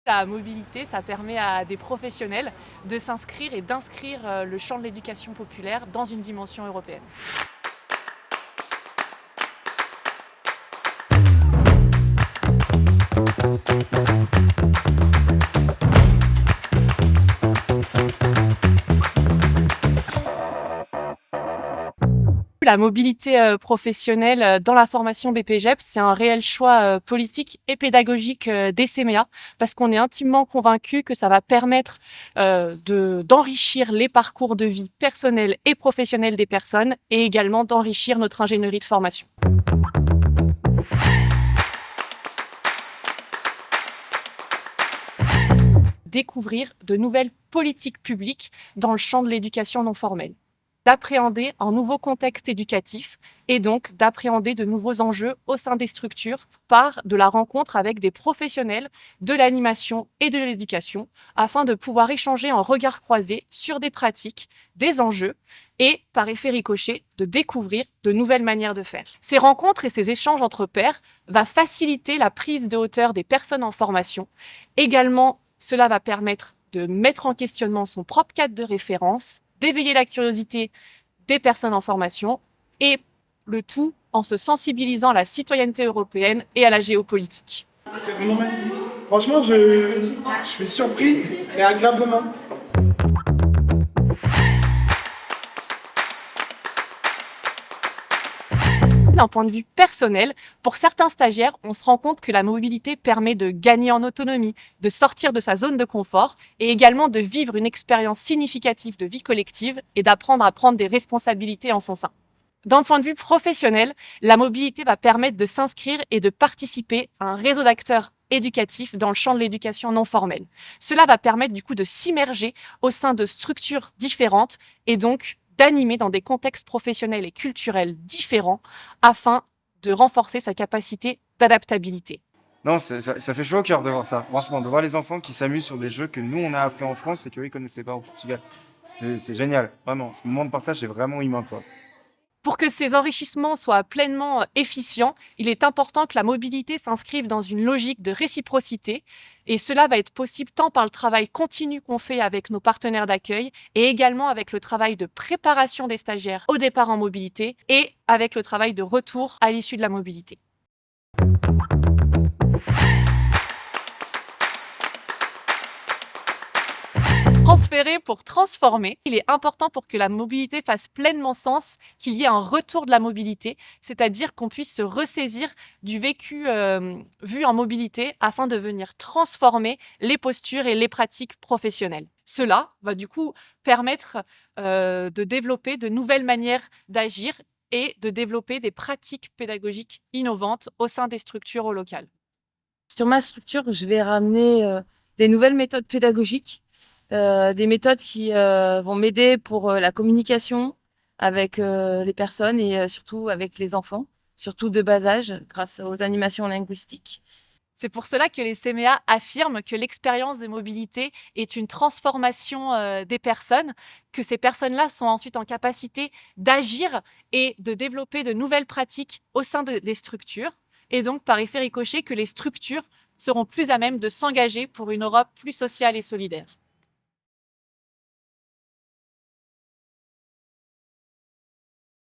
La mobilité, ça permet à des professionnels de s'inscrire et d'inscrire le champ de l'éducation populaire dans une dimension européenne. La mobilité professionnelle dans la formation BPGEPS, c'est un réel choix politique et pédagogique des CMEA parce qu'on est intimement convaincu que ça va permettre d'enrichir les parcours de vie personnels et professionnels des personnes et également d'enrichir notre ingénierie de formation. Découvrir de nouvelles politiques publiques dans le champ de l'éducation non formelle, d'appréhender un nouveau contexte éducatif et donc d'appréhender de nouveaux enjeux au sein des structures par de la rencontre avec des professionnels de l'animation et de l'éducation afin de pouvoir échanger en regard croisé sur des pratiques, des enjeux et, par effet ricochet, de découvrir de nouvelles manières de faire. Ces rencontres et ces échanges entre pairs vont faciliter la prise de hauteur des personnes en formation. Également, cela va permettre de mettre en questionnement son propre cadre de référence, d'éveiller la curiosité des personnes en formation et le tout en se sensibilisant à la citoyenneté européenne et à la géopolitique. C'est vraiment magnifique. Franchement, je suis surpris et agréablement. D'un point de vue personnel, pour certains stagiaires, on se rend compte que la mobilité permet de gagner en autonomie, de sortir de sa zone de confort et également de vivre une expérience significative de vie collective et d'apprendre à prendre des responsabilités en son sein. D'un point de vue professionnel, la mobilité va permettre de s'inscrire et de participer à un réseau d'acteurs éducatifs dans le champ de l'éducation non formelle. Cela va permettre du coup de s'immerger au sein de structures différentes et donc d'animer dans des contextes professionnels et culturels différents afin de renforcer sa capacité d'adaptabilité. Non, ça fait chaud au cœur de voir ça. Franchement, de voir les enfants qui s'amusent sur des jeux que nous, on a appris en France et qu'eux, ils connaissaient pas au Portugal. C'est génial, vraiment. Ce moment de partage est vraiment humain, quoi. Pour que ces enrichissements soient pleinement efficients, il est important que la mobilité s'inscrive dans une logique de réciprocité et cela va être possible tant par le travail continu qu'on fait avec nos partenaires d'accueil et également avec le travail de préparation des stagiaires au départ en mobilité et avec le travail de retour à l'issue de la mobilité. Transférer pour transformer, il est important pour que la mobilité fasse pleinement sens, qu'il y ait un retour de la mobilité, c'est-à-dire qu'on puisse se ressaisir du vécu vu en mobilité afin de venir transformer les postures et les pratiques professionnelles. Cela va du coup permettre de développer de nouvelles manières d'agir et de développer des pratiques pédagogiques innovantes au sein des structures locales. Sur ma structure, je vais ramener des nouvelles méthodes pédagogiques, des méthodes qui vont m'aider pour la communication avec les personnes et surtout avec les enfants, surtout de bas âge, grâce aux animations linguistiques. C'est pour cela que les CMEA affirment que l'expérience de mobilité est une transformation des personnes, que ces personnes-là sont ensuite en capacité d'agir et de développer de nouvelles pratiques au sein des structures, et donc par effet ricochet que les structures seront plus à même de s'engager pour une Europe plus sociale et solidaire.